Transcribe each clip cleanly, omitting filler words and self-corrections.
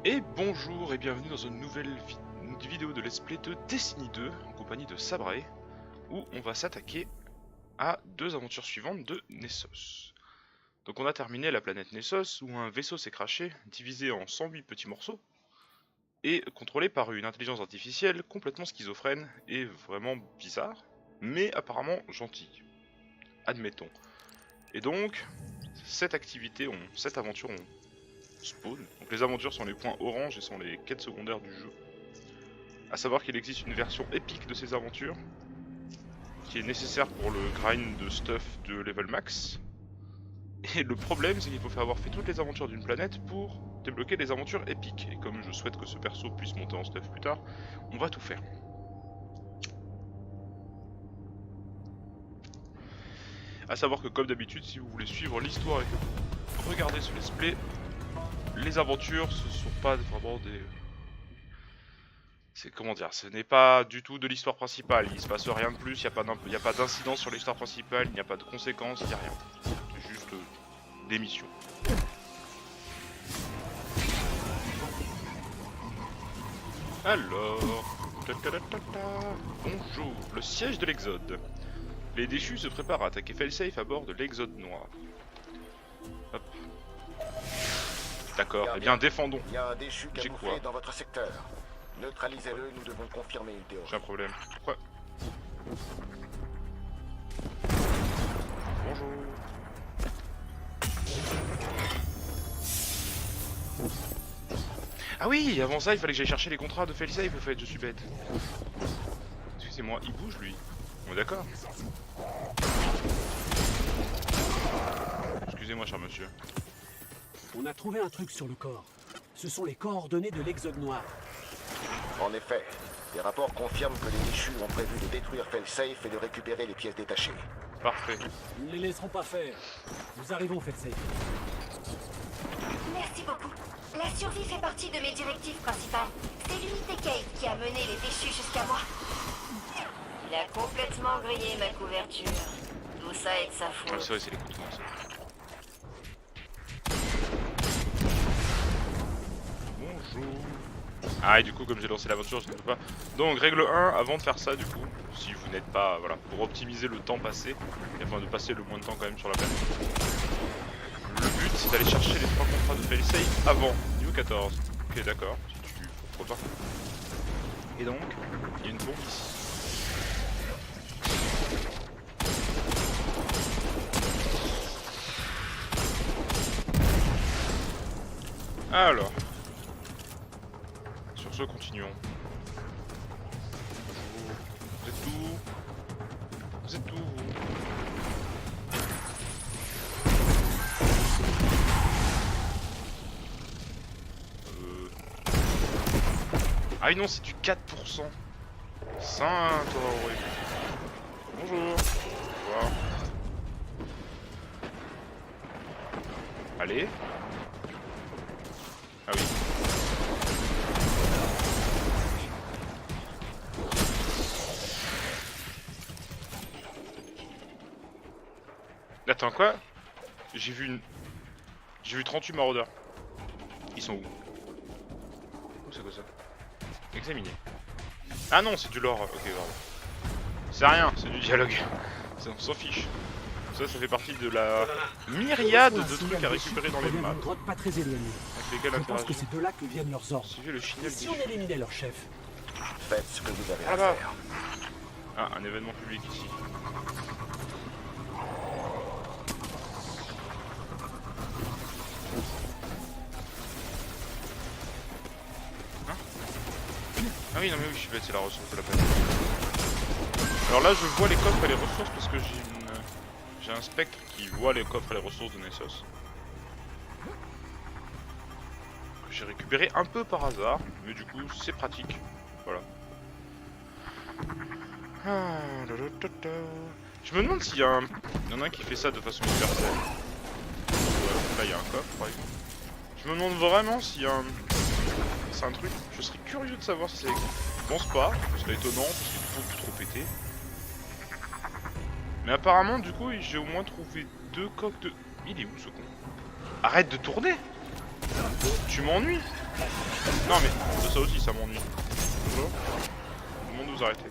Et bonjour et bienvenue dans une nouvelle vidéo de Let's Play de Destiny 2 en compagnie de Sabré, où on va s'attaquer à deux aventures suivantes de Nessos. Donc on a terminé la planète Nessos où un vaisseau s'est crashé, divisé en 108 petits morceaux, et contrôlé par une intelligence artificielle complètement schizophrène et vraiment bizarre, mais apparemment gentille. Admettons. Et donc, cette aventure, on spawn. Donc les aventures sont les points orange et sont les quêtes secondaires du jeu. A savoir qu'il existe une version épique de ces aventures qui est nécessaire pour le grind de stuff de level max. Et le problème c'est qu'il faut avoir fait toutes les aventures d'une planète pour débloquer les aventures épiques. Et comme je souhaite que ce perso puisse monter en stuff plus tard, on va tout faire. A savoir que comme d'habitude, si vous voulez suivre l'histoire et que vous regardez ce let's play, les aventures ce sont pas vraiment des... C'est comment dire, ce n'est pas du tout de l'histoire principale, il se passe rien de plus, il n'y a pas d'incidence sur l'histoire principale, il n'y a pas de conséquences, il n'y a rien. C'est juste des missions. Alors... Bonjour, le siège de l'Exode. Les déchus se préparent à attaquer Failsafe à bord de l'Exode noir. Hop. D'accord, eh bien défendons. Il y a un déchu camouflé dans votre secteur. Neutralisez-le, nous devons confirmer une théorie. J'ai un problème. Pourquoi? Bonjour. Ah oui, avant ça, il fallait que j'aille chercher les contrats de Failsafe, au fait, je suis bête. Excusez-moi, il bouge lui. On est d'accord? Excusez-moi, cher monsieur. On a trouvé un truc sur le corps. Ce sont les coordonnées de l'Exode noir. En effet, les rapports confirment que les déchus ont prévu de détruire Failsafe et de récupérer les pièces détachées. Parfait. Nous ne les laisserons pas faire. Nous arrivons, Failsafe. Merci beaucoup. La survie fait partie de mes directives principales. C'est l'unité Kate qui a mené les déchus jusqu'à moi. Il a complètement grillé ma couverture. Tout ça est de sa Ah, faute. c'est vrai, c'est les contrats, ça. Bonjour. Ah, et du coup, comme j'ai lancé l'aventure, je ne peux pas. Donc, règle 1, avant de faire ça, du coup, si vous n'êtes pas. Voilà, pour optimiser le temps passé, et afin de passer le moins de temps quand même sur la planète. Le but, c'est d'aller chercher les 3 contrats de Failsafe avant, niveau 14. Ok, d'accord, si tu. Pourquoi pas. Et donc, il y a une bombe ici. Alors. Sur ce, continuons. Vous êtes où? Vous êtes où, vous? Ah oui, non, c'est du 4%. Saint-Toré. Bonjour. Au revoir. Allez. Ah oui. Attends, quoi? J'ai vu 38 maraudeurs. Ils sont où? C'est quoi ça? Examiner. Ah non, c'est du lore. Ok, pardon. C'est rien, c'est du dialogue. On s'en fiche. Ça fait partie de la myriade de trucs à récupérer dans les maps. Une grotte pas très éloignée. Avec lesquels Je pense que interagir. c'est de là que viennent leurs ordres. Suivez le Et chenil si des on éliminait leur chef? Faites ce que vous avez Ah à là. faire. Ah, un événement public ici. Hein? Ah oui, non mais oui, je suis bête, c'est la ressource de la planète. Alors là, je vois les coffres et les ressources parce que j'ai un spectre qui voit les coffres et les ressources de Nessos. Que j'ai récupéré un peu par hasard, mais du coup, c'est pratique. Voilà. Je me demande s'il y a un... Il y en a un qui fait ça de façon universelle. Là, il y a un coffre, par exemple. Je me demande vraiment s'il y a un... C'est un truc... Je serais curieux de savoir si ça existe. Je pense pas, ce serait étonnant, parce qu'il faut plus trop péter. Mais apparemment, du coup, j'ai au moins trouvé 2 coques de... Il est où, ce con? Arrête de tourner! Tu m'ennuies! Non mais ça aussi ça m'ennuie. Bonjour. Tout le monde vous arrêtez.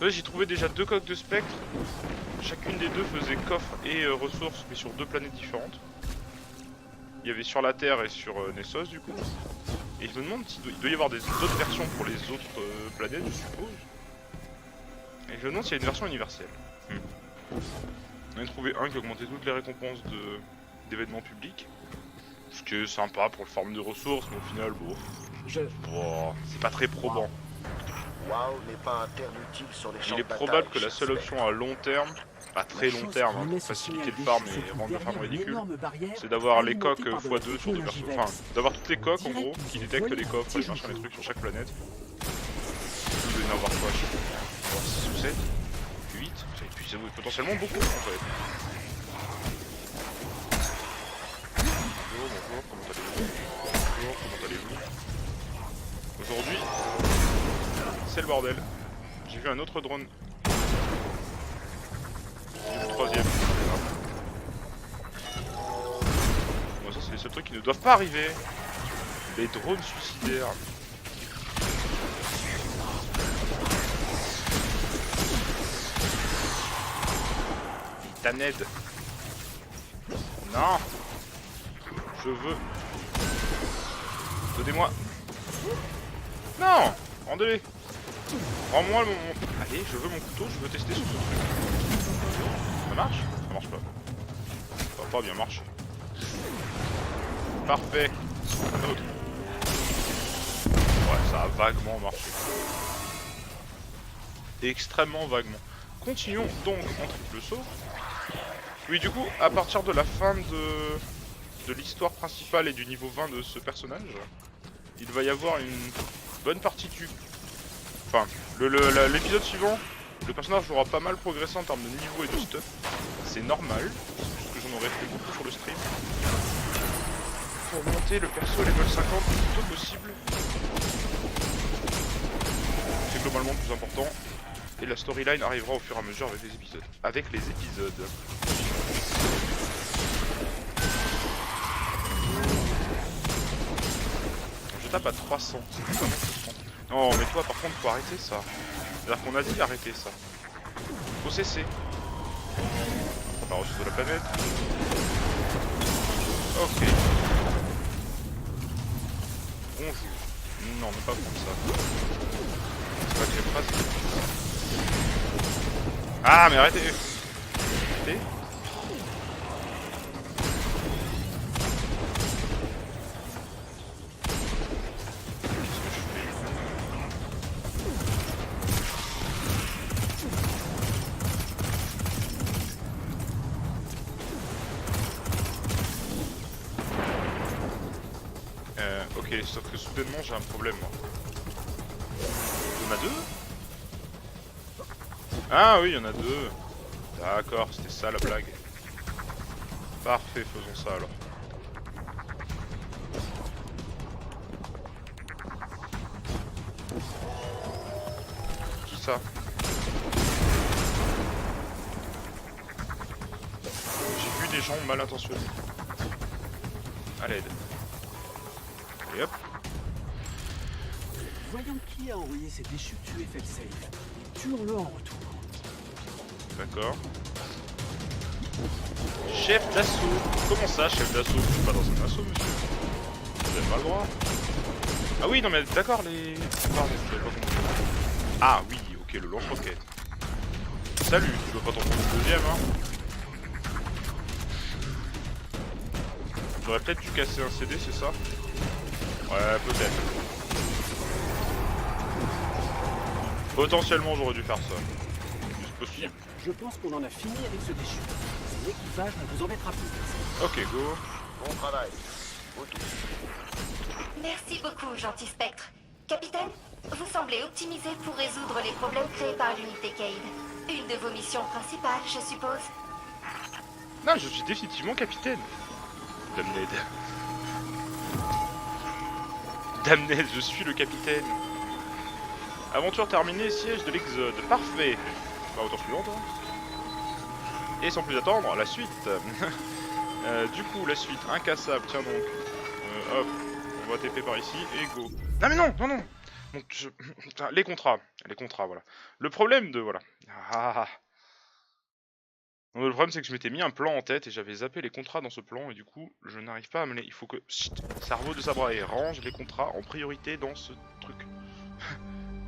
J'ai trouvé déjà 2 coques de spectre. Chacune des deux faisait coffre et ressources, mais sur 2 planètes différentes. Il y avait sur la Terre et sur Nessos du coup. Et je me demande s'il doit y avoir d'autres versions pour les autres planètes, je suppose. Et je me demande s'il y a une version universelle. On a trouvé un qui augmentait toutes les récompenses d'événements publics. Ce qui est sympa pour le farm de ressources, mais au final, bon, c'est pas très probant. WoW n'est pas un terme utile sur les champs Il est de bataille, probable que la cher seule Spectre. option à long terme, à très long terme, hein, pour faciliter le farm et rendre le farm ridicule, c'est d'avoir les coques x2 sur 2 versions. Enfin, d'avoir toutes les coques en gros qui détectent les coffres, les machins, les trucs sur chaque planète. Il doit y en avoir quoi, je sais pas, 6 ou 7, 8, et puis c'est potentiellement beaucoup en fait. Bonjour, comment allez-vous? Bonjour, comment allez-vous? Aujourd'hui, c'est le bordel. J'ai vu un autre drone. J'ai vu le 3ème. Bon, ça c'est les seuls trucs qui ne doivent pas arriver. Les drones suicidaires. Taned. Non. Je veux. Donnez-moi. Non. Rendez-les. Rends-moi mon... Allez, je veux mon couteau, je veux tester sur ce truc. Ça marche? Ça marche pas. Ça va pas bien marcher. Parfait. Un autre. Ouais, ça a vaguement marché. Extrêmement vaguement. Continuons donc en triple saut. Oui, du coup, à partir de la fin de l'histoire principale et du niveau 20 de ce personnage, il va y avoir une bonne partie du... Enfin, l'épisode suivant, le personnage aura pas mal progressé en termes de niveau et de stuff. C'est normal, c'est juste que j'en aurais fait beaucoup sur le stream. Pour monter le perso level 50 le plus tôt possible. C'est globalement le plus important. Et la storyline arrivera au fur et à mesure avec les épisodes. Je tape à 300, c'est vraiment frustrant. Non mais toi par contre faut arrêter ça. C'est-à-dire qu'on a dit arrêter ça. Faut cesser. On va ressourcer de la planète. Ok. Bonjour. Non mais pas comme ça. C'est pas que j'aime pas ça. Ah mais arrêtez. Arrêtez. Ok, sauf que soudainement j'ai un problème moi. Il y en a deux? Ah oui, il y en a deux. D'accord, c'était ça la blague. Parfait, faisons ça alors. Qui ça? J'ai vu des gens mal intentionnés. À l'aide. Et hop. Voyons qui a envoyé ces déchus tuer Felsafe. Tuons-le en retour. D'accord. Chef d'assaut. Comment ça, chef d'assaut? Je suis pas dans un assaut, monsieur. Vous avez pas le droit. Ah oui, non mais d'accord, les... Pardon, j'avais pas compris. Ah oui, ok, le lance-roquette. Salut, tu dois pas t'en prendre le deuxième, hein. J'aurais peut-être dû casser un CD, c'est ça? Ouais, peut-être. Potentiellement, j'aurais dû faire ça. C'est possible. Je pense qu'on en a fini avec ce déchu. Son équipage ne vous embêtera plus. Ok, go. Bon travail. Vous tous. Merci beaucoup, gentil Spectre. Capitaine, vous semblez optimisé pour résoudre les problèmes créés par l'unité Cade. Une de vos missions principales, je suppose. Non, je suis définitivement capitaine. Damned. Damned, je suis le capitaine. Aventure terminée, siège de l'Exode. Parfait. Aventure suivante. Hein. Et sans plus attendre, la suite. Du coup, la suite, incassable, tiens donc. Hop, on va TP par ici et go. Ah mais non, non, non. Donc, putain, les contrats, voilà. Le problème de, voilà. Donc, le problème c'est que je m'étais mis un plan en tête et j'avais zappé les contrats dans ce plan et du coup, je n'arrive pas à me les... Il faut que... Chut, cerveau de Sabrae, range les contrats en priorité dans ce truc.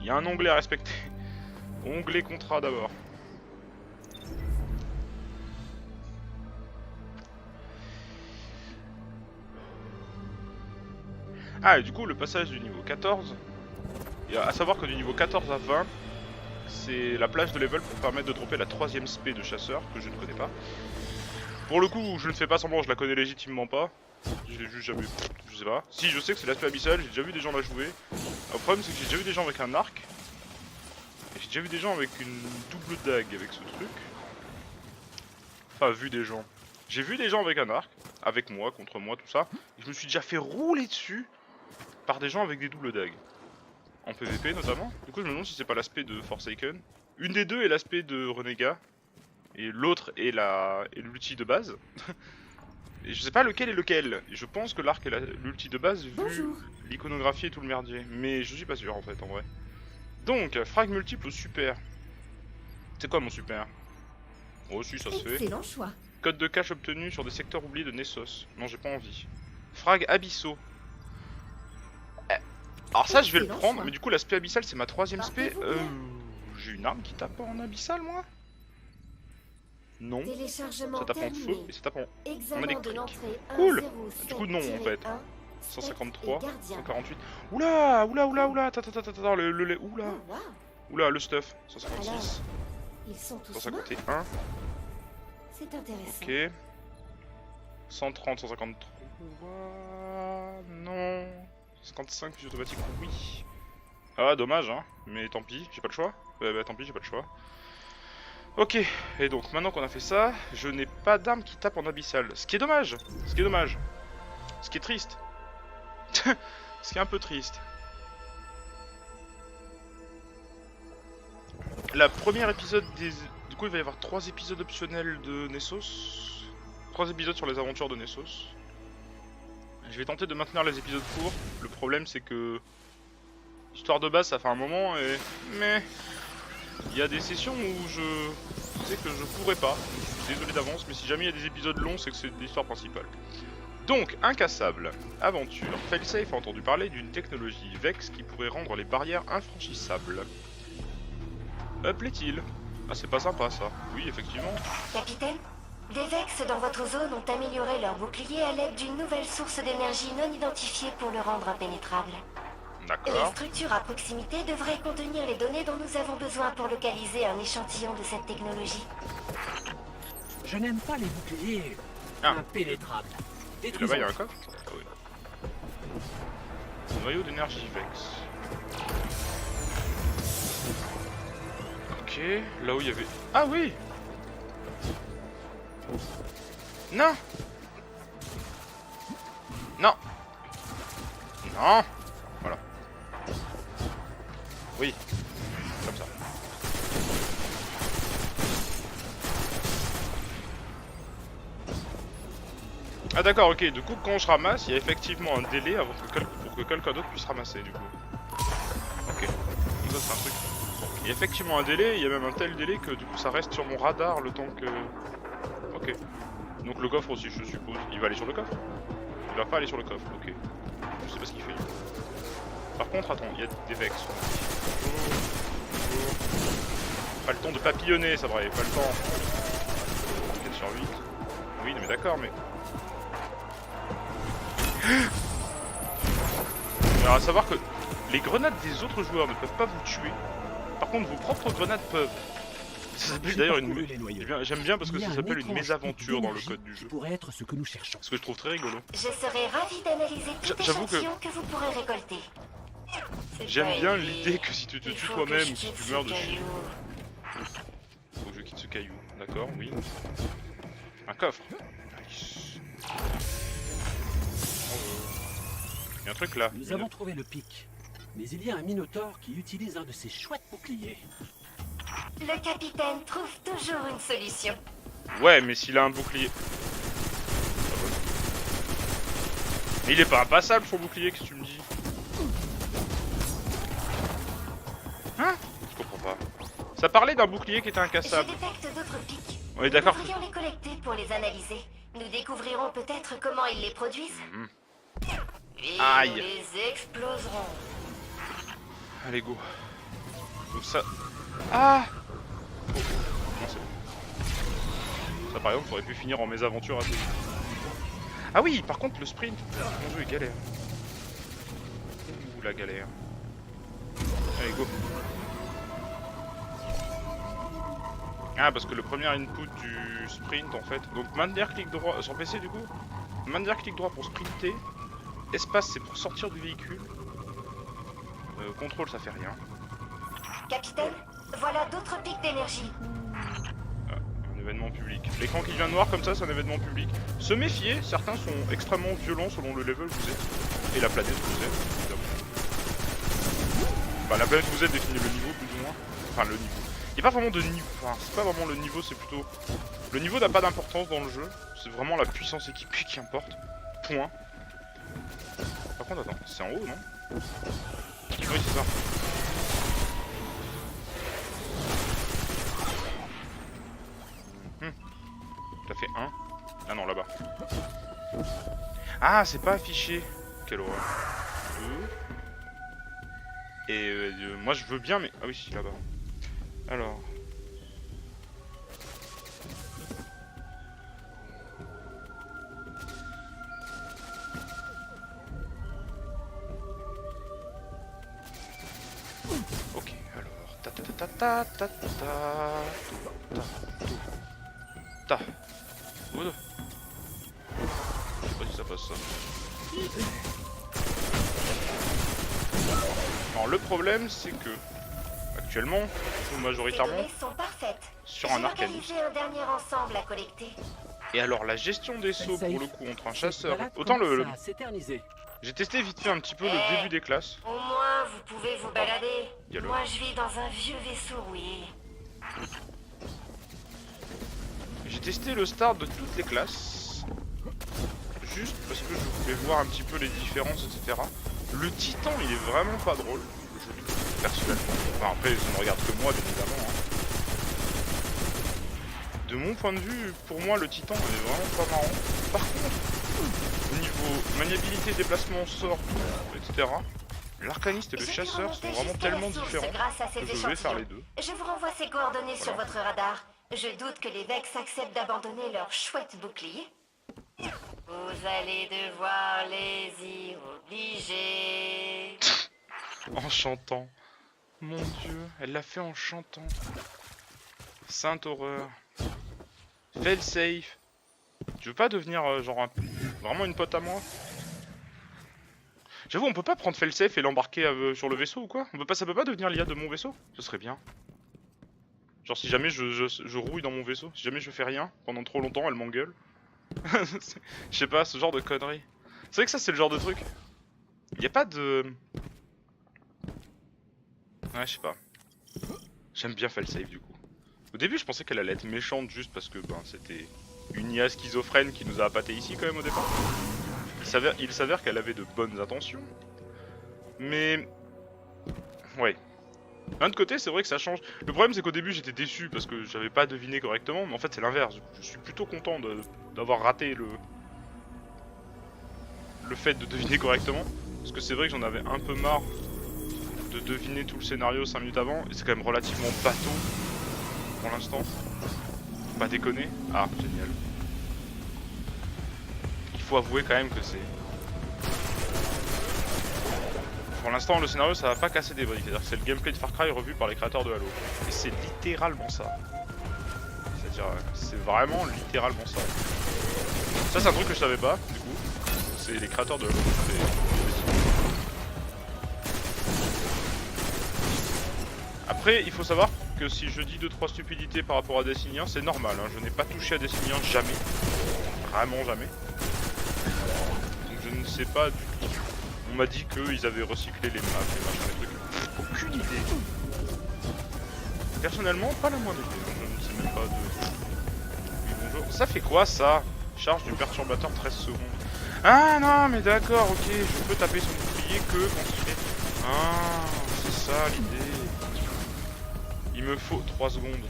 Il y a un onglet à respecter. Onglet contrat d'abord. Ah, et du coup, le passage du niveau 14, et à savoir que du niveau 14 à 20, c'est la plage de level pour permettre de dropper la 3ème spé de chasseur, que je ne connais pas. Pour le coup, je ne fais pas semblant, je la connais légitimement pas. Je l'ai juste jamais... Je sais pas. Si, je sais que c'est l'aspect abyssal, j'ai déjà vu des gens la jouer. Le problème, c'est que j'ai déjà vu des gens avec un arc. Et j'ai déjà vu des gens avec une double dague avec ce truc. Enfin, vu des gens. J'ai vu des gens avec un arc, avec moi, contre moi, tout ça. Et je me suis déjà fait rouler dessus par des gens avec des doubles dagues. En PVP notamment. Du coup je me demande si c'est pas l'aspect de Forsaken. Une des deux est l'aspect de Renégat. Et l'autre est l'ulti de base. Et je sais pas lequel est lequel. Et je pense que l'arc est l'ulti de base vu l'iconographie et tout le merdier. Mais je suis pas sûr en fait en vrai. Donc, frag multiple au super. C'est quoi mon super? Oh si ça se fait. Excellent choix. Code de cache obtenu sur des secteurs oubliés de Nessos. Non j'ai pas envie. Frag abyssaux. Alors ça je vais le prendre, mais du coup l'aspect abyssal c'est ma 3ème spé. J'ai une arme qui tape en abyssal moi? Non. Ça tape en feu et ça tape en électrique. Cool. Du coup non en fait. 153, 148. Oula, attends, oula, le stuff. 156, 151. C'est intéressant. Ok. 130, 153. Non. 55 plus automatique, oui. Ah, dommage, hein. Mais tant pis, j'ai pas le choix. Tant pis, j'ai pas le choix. Ok, et donc maintenant qu'on a fait ça, je n'ai pas d'arme qui tape en abyssal. Ce qui est dommage. Ce qui est triste. Ce qui est un peu triste. La première épisode des... Du coup, il va y avoir 3 épisodes optionnels de Nessos. 3 épisodes sur les aventures de Nessos. Je vais tenter de maintenir les épisodes courts. Le problème c'est que l'histoire de base ça fait un moment et... Mais... Il y a des sessions où je sais que je pourrais pas. Je suis désolé d'avance, mais si jamais il y a des épisodes longs c'est que c'est l'histoire principale. Donc, incassable. Aventure. Failsafe a entendu parler d'une technologie Vex qui pourrait rendre les barrières infranchissables. Plaît-il? Ah c'est pas sympa ça. Oui effectivement. Capitaine, des Vex dans votre zone ont amélioré leur bouclier à l'aide d'une nouvelle source d'énergie non identifiée pour le rendre impénétrable. D'accord. Les structures à proximité devraient contenir les données dont nous avons besoin pour localiser un échantillon de cette technologie. Je n'aime pas les boucliers impénétrables. Et là-bas il y a un coffre? Ah oui. Noyau d'énergie Vex. Ok, là où il y avait... Ah oui! Non! Non! Non! Voilà. Oui. Comme ça. Ah d'accord, ok. Du coup, quand je ramasse, il y a effectivement un délai avant pour que quelqu'un d'autre puisse ramasser, du coup. Ok. Donc ça, c'est un truc. Bon, il y a effectivement un délai, il y a même un tel délai que du coup, ça reste sur mon radar le temps que... Ok. Donc le coffre aussi, je suppose. Il va aller sur le coffre? Il va pas aller sur le coffre, ok. Je sais pas ce qu'il fait. Par contre, attends, il y a des Vex. Pas le temps de papillonner, ça va, pas le temps. 4 sur 8. Oui, mais d'accord, mais... Alors à savoir que les grenades des autres joueurs ne peuvent pas vous tuer. Par contre, vos propres grenades peuvent. Ça s'appelle d'ailleurs une... J'aime bien parce que ça s'appelle une mésaventure dans le code du jeu. Pourrait être ce que nous cherchons. Ce que je trouve très rigolo. Je serai ravi d'analyser tout échantillon que vous pourrez récolter. J'aime bien l'idée que si tu te tues toi-même ou si tu meurs de chier. Faut que je quitte ce caillou. D'accord, oui. Un coffre. Nice. Il y a un truc là. Nous avons trouvé le pic. Mais il y a un minotaure qui utilise un de ces chouettes boucliers. Le capitaine trouve toujours une solution. Ouais, mais s'il a un bouclier... Mais il est pas impassable son bouclier, qu'est-ce que tu me dis? Hein? Je comprends pas. Ça parlait d'un bouclier qui était Je incassable. détecte d'autres pics. On est d'accord. Nous devrions les collecter pour les analyser. Nous découvrirons peut-être comment ils les produisent. Mhm. Puis Aïe. nous les exploserons. Allez, go. Donc ça... Ah oh. Non, c'est bon. Ça, par exemple, j'aurais pu finir en mésaventure assez vite. Ah oui, par contre, le sprint, mon jeu est galère. Ouh, la galère. Allez, go. Ah, parce que le premier input du sprint, en fait... Donc, maintenir clic droit... Sur PC, du coup, maintenir clic droit pour sprinter. Espace, c'est pour sortir du véhicule. Contrôle, ça fait rien. Capitaine, voilà d'autres pics d'énergie. Un événement public. L'écran qui devient noir comme ça, c'est un événement public. Se méfier, certains sont extrêmement violents selon le level que vous êtes. Et la planète que vous êtes, évidemment. Enfin, la planète que vous êtes définit le niveau, plus ou moins. Enfin, le niveau. Il n'y a pas vraiment de niveau. Enfin, c'est pas vraiment le niveau, c'est plutôt... Le niveau n'a pas d'importance dans le jeu. C'est vraiment la puissance équipée qui importe. Point. Par contre, attends, c'est en haut, non? Oui, c'est ça. T'as fait 1. Ah non, là-bas. Ah, c'est pas affiché. Quelle horreur. 2. Et moi, je veux bien, mais... Ah oui, là-bas. Alors... Ok, alors... Ta ta ta ta ta ta ta ta ta. Good. Je sais pas si ça passe ça. Alors le problème c'est que actuellement, ou Les majoritairement, données sont parfaites. sur J'ai un arcaniste. organisé un dernier ensemble à collecter. Et alors la gestion des sauts pour le coup entre un chasseur... Balade Autant commence le... à s'éterniser. J'ai testé vite fait un petit peu le début des classes. Au moins, vous pouvez vous balader. Yallo. Moi, je vis dans un vieux vaisseau rouillé. J'ai testé le start de toutes les classes. Juste parce que je voulais voir un petit peu les différences, etc. Le titan, il est vraiment pas drôle, je trouve, personnellement. Enfin après, ça ne regarde que moi, bien évidemment. Hein. De mon point de vue, pour moi, le titan, il est vraiment pas marrant. Par contre, au niveau maniabilité, déplacement, sort, etc., l'arcaniste et le J'ai pu chasseur sont remonter vraiment jusqu'à la tellement source différents grâce à ces que je vais faire échantillons. les deux. Je vous renvoie ces coordonnées sur Voilà. votre radar. Je doute que les Vex acceptent d'abandonner leur chouette bouclier. Vous allez devoir les y obliger. En chantant. Mon dieu, elle l'a fait en chantant. Sainte horreur. Fail safe. Tu veux pas devenir genre vraiment une pote à moi? J'avoue, on peut pas prendre failsafe et l'embarquer sur le vaisseau ou quoi? Ça peut pas devenir l'IA de mon vaisseau? Ce serait bien. Genre si jamais je rouille dans mon vaisseau, si jamais je fais rien pendant trop longtemps, elle m'engueule. Je sais pas, ce genre de conneries. C'est vrai que ça c'est le genre de truc. Y a pas de... Ouais, je sais pas. J'aime bien failsafe du coup. Au début je pensais qu'elle allait être méchante juste parce que ben c'était une IA schizophrène qui nous a appâté ici quand même au départ. Il s'avère qu'elle avait de bonnes intentions. Mais... Ouais. D'un autre côté, c'est vrai que ça change. Le problème, c'est qu'au début, j'étais déçu parce que j'avais pas deviné correctement. Mais en fait, c'est l'inverse. Je suis plutôt content d'avoir raté le fait de deviner correctement. Parce que c'est vrai que j'en avais un peu marre de deviner tout le scénario 5 minutes avant. Et c'est quand même relativement bateau pour l'instant. Faut pas déconner. Ah, génial. Il faut avouer quand même que c'est... Pour l'instant, le scénario, ça va pas casser des briques. C'est-à-dire que c'est le gameplay de Far Cry revu par les créateurs de Halo. Et c'est littéralement ça. C'est-à-dire, c'est vraiment littéralement ça. Ça, c'est un truc que je savais pas, du coup. C'est les créateurs de Halo. Après, il faut savoir que si je dis 2-3 stupidités par rapport à Destiny 1, c'est normal. Hein. Je n'ai pas touché à Destiny 1 jamais. Vraiment jamais. Donc je ne sais pas du tout. On m'a dit qu'ils avaient recyclé les maps, les machins, les trucs. Aucune idée. Personnellement, pas la moindre idée. Je ne sais même pas de... Oui, bonjour. Ça fait quoi ça? Charge du perturbateur 13 secondes. Ah non, mais d'accord, ok, je peux taper son bouclier que quand il est... Ah, c'est ça l'idée. Il me faut 3 secondes.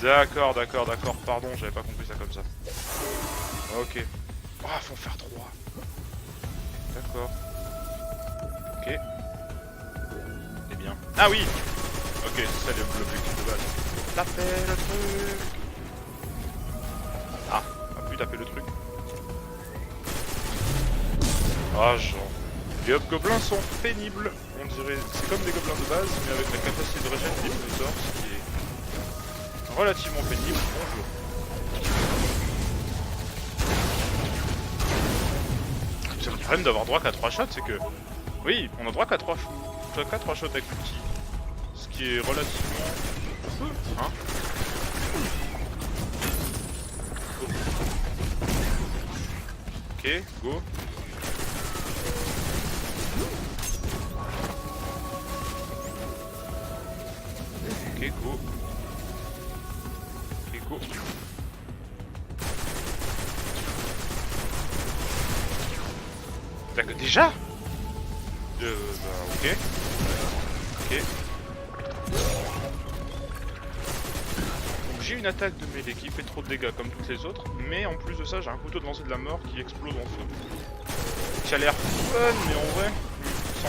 D'accord, d'accord, d'accord, pardon, j'avais pas compris ça comme ça. Ok. Ah, faut en faire 3. D'accord. Ok. Eh bien. Ah oui. Ok, c'est ça l'objectif de base. Taper le truc. Ah, on va plus taper le truc. Ah, genre. Les hobgoblins sont pénibles. On dirait, c'est comme des gobelins de base, mais avec la capacité de régène des dinosaures, ce qui est relativement pénible. Bonjour. Le problème d'avoir droit qu'à 3 shots, c'est que... Oui, on a droit qu'à 3 shots avec l'outil. Ce qui est relativement... peu, hein. Ok, go. Ok, go. Ok, go. D'accord, déjà bah, ok. Ok. Donc j'ai une attaque de mêlée qui fait trop de dégâts comme toutes les autres, mais en plus de ça j'ai un couteau de lancer de la mort qui explose en feu. Qui a l'air fun, mais en vrai, sans...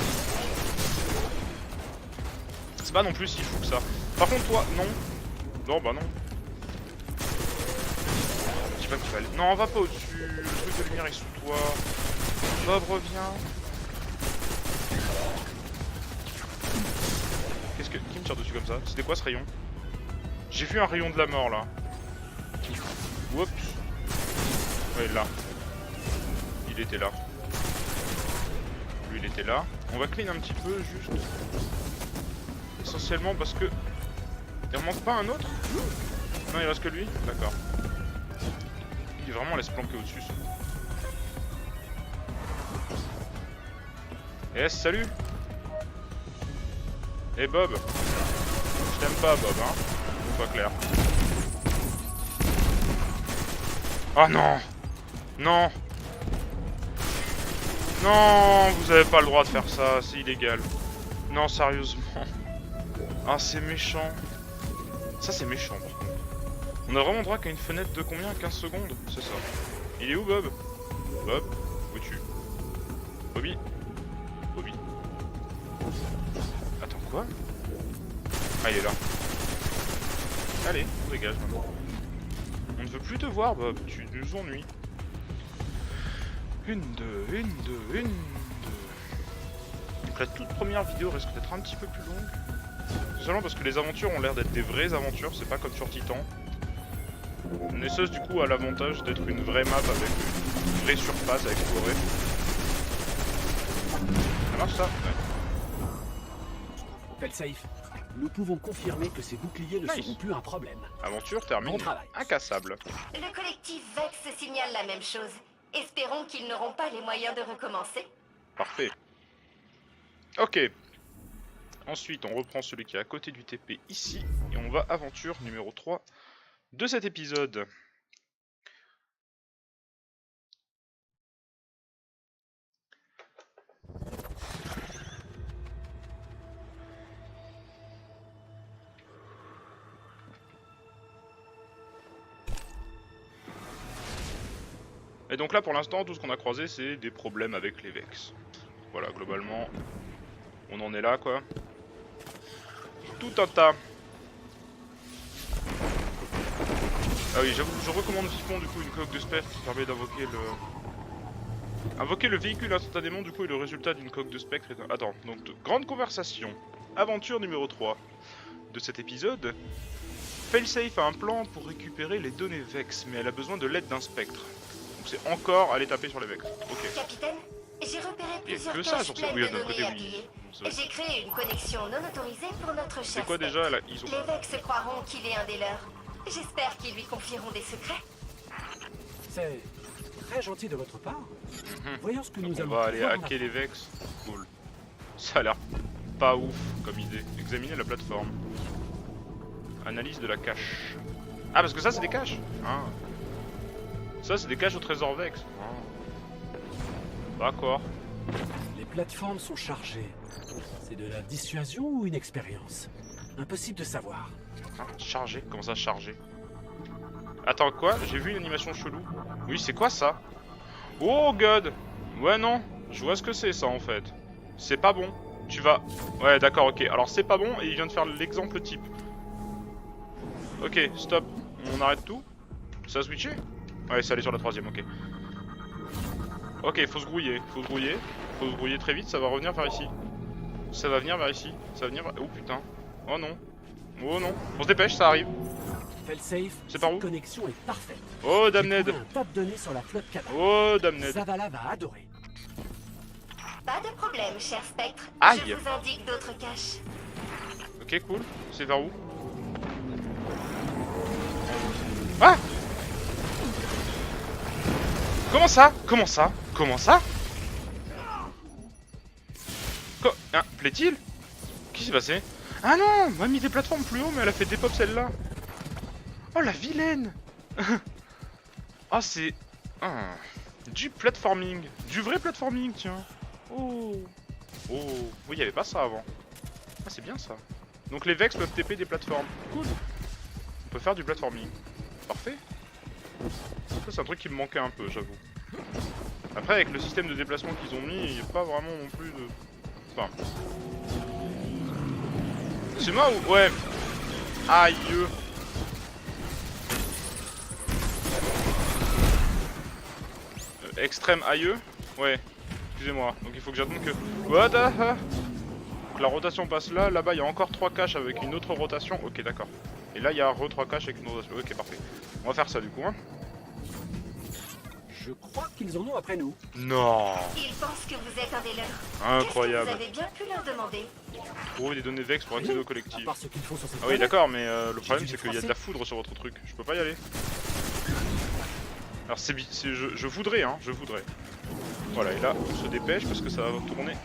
C'est pas non plus si fou que ça. Par contre toi, non. Non, bah non. Je sais pas qu'il fallait... Non, va pas au-dessus, le truc de lumière est sous toi. Bob, reviens. Qu'est-ce que... Qui me tire dessus comme ça? C'était quoi ce rayon? J'ai vu un rayon de la mort là. Oups. Ouais, là. Il était là. Lui, il était là. On va clean un petit peu, juste. Essentiellement parce que... Il en manque pas un autre? Non, il reste que lui? D'accord. Il vraiment laisse planquer au-dessus. Eh, salut! Eh Bob! Je t'aime pas Bob, hein? Faut pas clair. Oh non! Non! Non! Vous avez pas le droit de faire ça, c'est illégal. Non, sérieusement. Ah, c'est méchant. Ça, c'est méchant, par contre. On a vraiment droit qu'à une fenêtre de combien? 15 secondes? C'est ça. Il est où, Bob? Bob? Où es-tu? Bobby? Bobby? Attends, quoi? Ah, il est là. Allez, on dégage maintenant. On ne veut plus te voir, Bob. Tu nous ennuies. Une, deux. Donc la toute première vidéo risque d'être un petit peu plus longue. Seulement parce que les aventures ont l'air d'être des vraies aventures, c'est pas comme sur Titan. Nessos du coup a l'avantage d'être une vraie map avec une vraie surface à explorer. Ça marche ça? Ouais. Felsafe, nous pouvons confirmer que ces boucliers ne seront plus un problème. Aventure terminée. Bon travail. Incassable. Le collectif Vex signale la même chose. Espérons qu'ils n'auront pas les moyens de recommencer. Parfait. Ok. Ensuite, on reprend celui qui est à côté du TP ici. Et on va aventure numéro 3 de cet épisode. Et donc là, pour l'instant, tout ce qu'on a croisé, c'est des problèmes avec les Vex. Voilà, globalement, on en est là, quoi. Tout un tas. Ah oui, j'avoue, je recommande vivement du coup une coque de spectre qui permet d'invoquer le... Invoquer le véhicule instantanément du coup est le résultat d'une coque de spectre. Attends, donc grande conversation. Aventure numéro 3 de cet épisode. Felsafe a un plan pour récupérer les données Vex, mais elle a besoin de l'aide d'un spectre. Donc c'est encore aller taper sur les Vex. Ok. Capitaine, j'ai repéré plusieurs que ça caches sur ce pleines oui, de d'un côté, données à oui. piller. J'ai créé une connexion non autorisée pour notre cher C'est quoi spectre. déjà là, ils ont... Les Vex croiront qu'il est un des leurs. J'espère qu'ils lui confieront des secrets. C'est très gentil de votre part. Voyons ce que Donc nous on allons va aller pouvoir hacker les Vex. Cool. Ça a l'air pas ouf comme idée. Examiner la plateforme. Analyse de la cache. Ah, parce que ça, c'est des caches. Ah. Ça, c'est des caches au trésor Vex. Ah. D'accord. Les plateformes sont chargées. C'est de la dissuasion ou une expérience? Impossible de savoir. Hein, chargé? Comment ça, chargé? Attends, quoi? J'ai vu une animation chelou. Oui, c'est quoi ça? Oh god! Ouais, non. Je vois ce que c'est, ça, en fait. C'est pas bon. Tu vas... Ouais, d'accord, ok. Alors, c'est pas bon, et il vient de faire l'exemple type. Ok, stop. On arrête tout? Ça a switché? Ouais, c'est allé sur la troisième, ok. Ok, faut se grouiller. Faut se grouiller. Faut se grouiller très vite, ça va revenir vers ici. Ça va venir vers ici. Ça va venir... Oh, putain. Oh, non. Oh, non. On se dépêche, ça arrive. Failsafe, C'est par où? cette connexion est parfaite. Oh, Dame J'ai Ned. trouvé un tas de données sur la flotte Cabal. Oh, Dame Ned. Zavala va adorer. Pas de problème, cher Spectre. Aïe. Je vous indique d'autres caches. Ok, cool. C'est vers où? Ah! Comment ça? Comment ça? Comment ça? Hein, plaît-il? Qu'est-ce qui s'est passé? Ah non! On a mis des plateformes plus haut, mais elle a fait des pops celle-là. Oh la vilaine! Ah, c'est... Ah, du platforming. Du vrai platforming, tiens. Oh. Oh. Oui, il n'y avait pas ça avant. Ah, c'est bien ça. Donc les Vex peuvent TP des plateformes. Cool. On peut faire du platforming. Parfait. Ça, c'est un truc qui me manquait un peu, j'avoue. Après, avec le système de déplacement qu'ils ont mis, il n'y a pas vraiment non plus de... Enfin... C'est moi ou... Ouais. Aïe. Extrême aïeux. Ouais. Excusez-moi. Donc il faut que j'attende que... What the... Donc la rotation passe là. Là-bas, il y a encore 3 caches avec une autre rotation. Ok, d'accord. Et là, il y a 3 caches avec une rotation. Ok, parfait. On va faire ça du coup, hein. Je crois qu'ils en ont après nous. Non. Ils pensent que vous êtes un des leurs. Incroyable. Qu'est-ce que vous avez bien pu leur demander? Trouver des données Vex pour accéder au À collectif. part ce qu'ils font sur cette Ah oui, planète. d'accord, mais le problème dû c'est les qu'il y a de froisser. la foudre sur votre truc. Je peux pas y aller. Alors je voudrais, hein, je voudrais. Voilà, et là, on se dépêche parce que ça va tourner.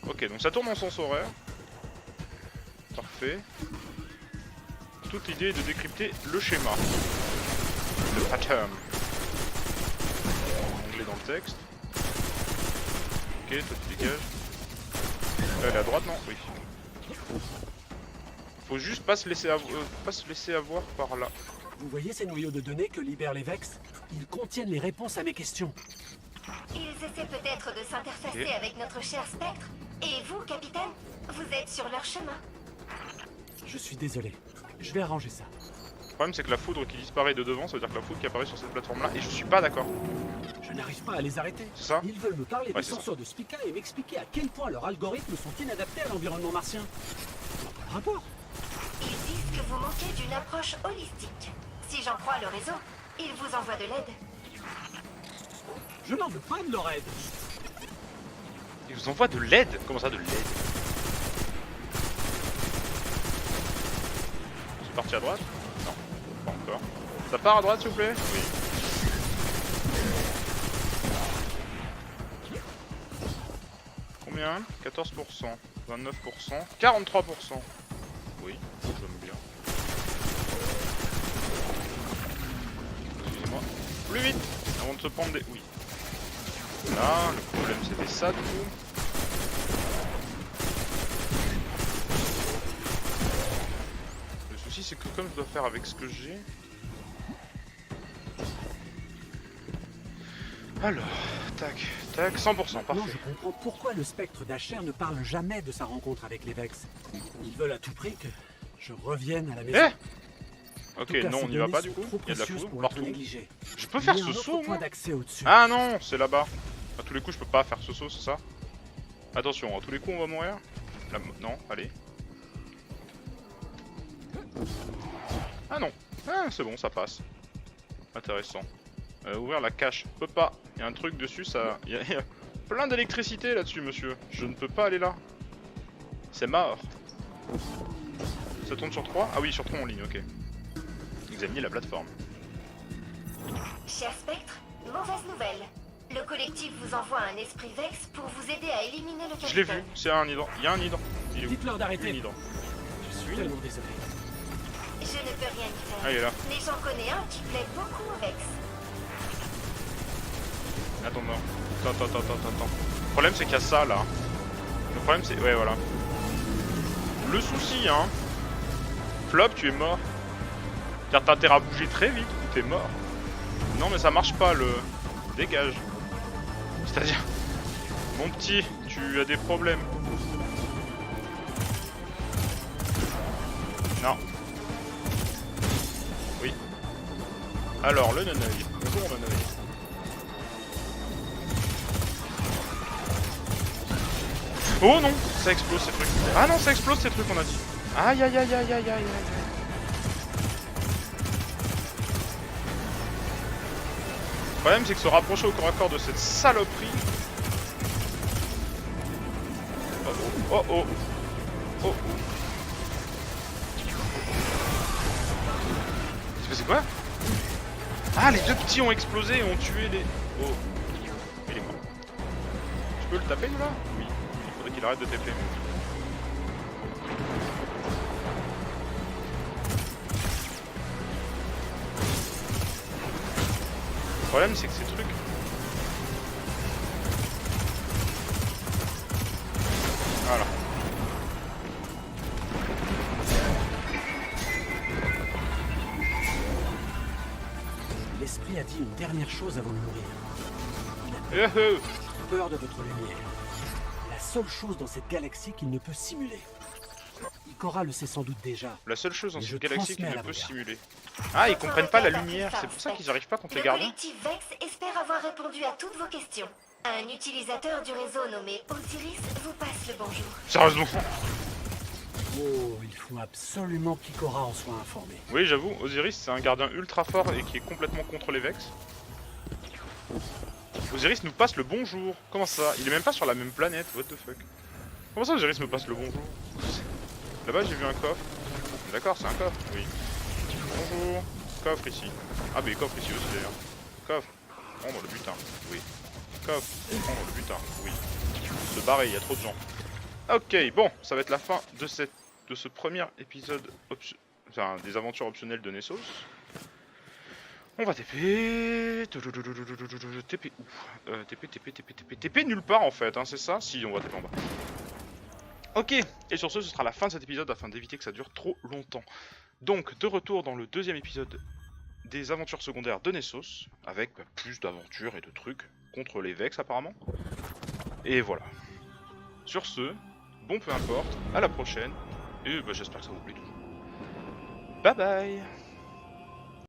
Ok, donc ça tourne en sens horaire. Parfait. Toute l'idée est de décrypter le schéma. Le pattern. Onglet dans le texte. Ok, toi tu dégages. Elle est à droite, non? Oui. Faut juste pas se laisser avoir par là. Vous voyez ces noyaux de données que libèrent les Vex? Ils contiennent les réponses à mes questions. Ils essaient peut-être de s'interfacer Ok. avec notre cher Spectre. Et vous, capitaine, vous êtes sur leur chemin. Je suis désolé. Je vais arranger ça. Le problème c'est que la foudre qui disparaît de devant, ça veut dire que la foudre qui apparaît sur cette plateforme là, et je suis pas d'accord. Je n'arrive pas à les arrêter. C'est ça? Ils veulent me parler Ouais, des c'est ça. sensors de Spica et m'expliquer à quel point leurs algorithmes sont inadaptés à l'environnement martien. Ça n'a pas de rapport. Ils disent que vous manquez d'une approche holistique. Si j'en crois le réseau, ils vous envoient de l'aide. Je n'en veux pas de leur aide. Ils vous envoient de l'aide? Comment ça de l'aide? C'est parti à droite? Non, pas encore. Ça part à droite s'il vous plaît? Oui. Combien? 14%, 29%, 43%. Oui, j'aime bien. Excusez-moi. Plus vite avant de se prendre des... Oui. Là, le problème c'était ça du coup. Le souci c'est que comme je dois faire avec ce que j'ai... Alors, tac, tac, 100%, Maintenant, parfait. je comprends pourquoi le spectre d'Asher ne parle jamais de sa rencontre avec les Vex. Ils veulent à tout prix que je revienne à la maison. Eh En Ok, tout cas, non, ces on n'y va données pas sont du coup. trop Il y a de la précieuses foudre pour être partout. négligées. Je peux faire Il y a ce un autre saut point moi. d'accès au-dessus. Ah non, c'est là-bas. À tous les coups, je peux pas faire ce saut, c'est ça? Attention, à tous les coups, on va mourir. Là, non, allez. Ah non. Ah, c'est bon, ça passe. Intéressant. Ouvrir la cache. Je peux pas. Il y a un truc dessus, ça... Il y a plein d'électricité là-dessus, monsieur. Je ne peux pas aller là. C'est mort. Ça tourne sur 3? Ah oui, sur 3 en ligne, ok. Examiner la plateforme. Cher Spectre, mauvaise nouvelle. Le collectif vous envoie un esprit Vex pour vous aider à éliminer le capitaine. Je l'ai vu, c'est un hydre. Il y a un hydre. Il est où? Dites-leur d'arrêter. Une hydre. Je suis tellement désolé. Je ne peux rien y faire. Ah, il est là. Mais j'en connais un qui plaît beaucoup au Vex. Attends, non. Attends. Le problème, c'est qu'il y a ça, là. Le problème, c'est... Ouais, voilà. Le souci, hein. Flop, tu es mort. Car t'as intérêt à bouger très vite ou t'es mort. Non, mais ça marche pas, le... Dégage. C'est-à-dire... Mon petit, tu as des problèmes. Non. Oui. Alors, le naneuil. Bonjour, naneuil. Oh non, ça explose ces trucs. Ah non, ça explose ces trucs, on a dit. Aïe aïe aïe aïe aïe aïe aïe. Le problème, c'est que se rapprocher au corps à corps de cette saloperie. Oh oh, oh oh. Oh oh. C'est quoi? Ah, les deux petits ont explosé et ont tué les... Oh. Il est mort. Tu peux le taper, là? Oui. Il faudrait qu'il arrête de taper. Le problème, c'est que ces trucs... Voilà. L'esprit a dit une dernière chose avant de mourir. Eh eh. Peur de votre lumière. La seule chose dans cette galaxie qu'il ne peut simuler. Ikora le sait sans doute déjà. La seule chose dans Mais cette je galaxie qu'il transmets à ne la peut regarde. simuler. Ah, ils comprennent pas la lumière, c'est pour ça qu'ils arrivent pas contre les Le gardiens. collectif Vex espère avoir répondu à toutes vos questions. Un utilisateur du réseau nommé Osiris vous passe le bonjour. Sérieusement. Oh, il faut absolument qu'Ikora en soit informé. Oui, j'avoue, Osiris c'est un gardien ultra fort et qui est complètement contre les Vex. Osiris nous passe le bonjour. Comment ça? Il est même pas sur la même planète, what the fuck. Comment ça Osiris me passe le bonjour? Là-bas j'ai vu un coffre. D'accord, c'est un coffre, oui. Bonjour. Coffre ici. Ah mais coffre ici aussi d'ailleurs. Coffre. Prendre le butin, oui. Coffre. Prendre le butin, oui. Se barrer, il y a trop de gens. Ok, bon, ça va être la fin de ce premier épisode enfin, des aventures optionnelles de Nessos. On va TP. TP où? TP nulle part en fait, hein, c'est ça? Si, on va TP en bas. Ok, et sur ce sera la fin de cet épisode afin d'éviter que ça dure trop longtemps. Donc, de retour dans le deuxième épisode des aventures secondaires de Nessos, avec plus d'aventures et de trucs contre les Vex apparemment. Et voilà. Sur ce, bon peu importe, à la prochaine, et j'espère que ça vous plaît toujours. Bye bye.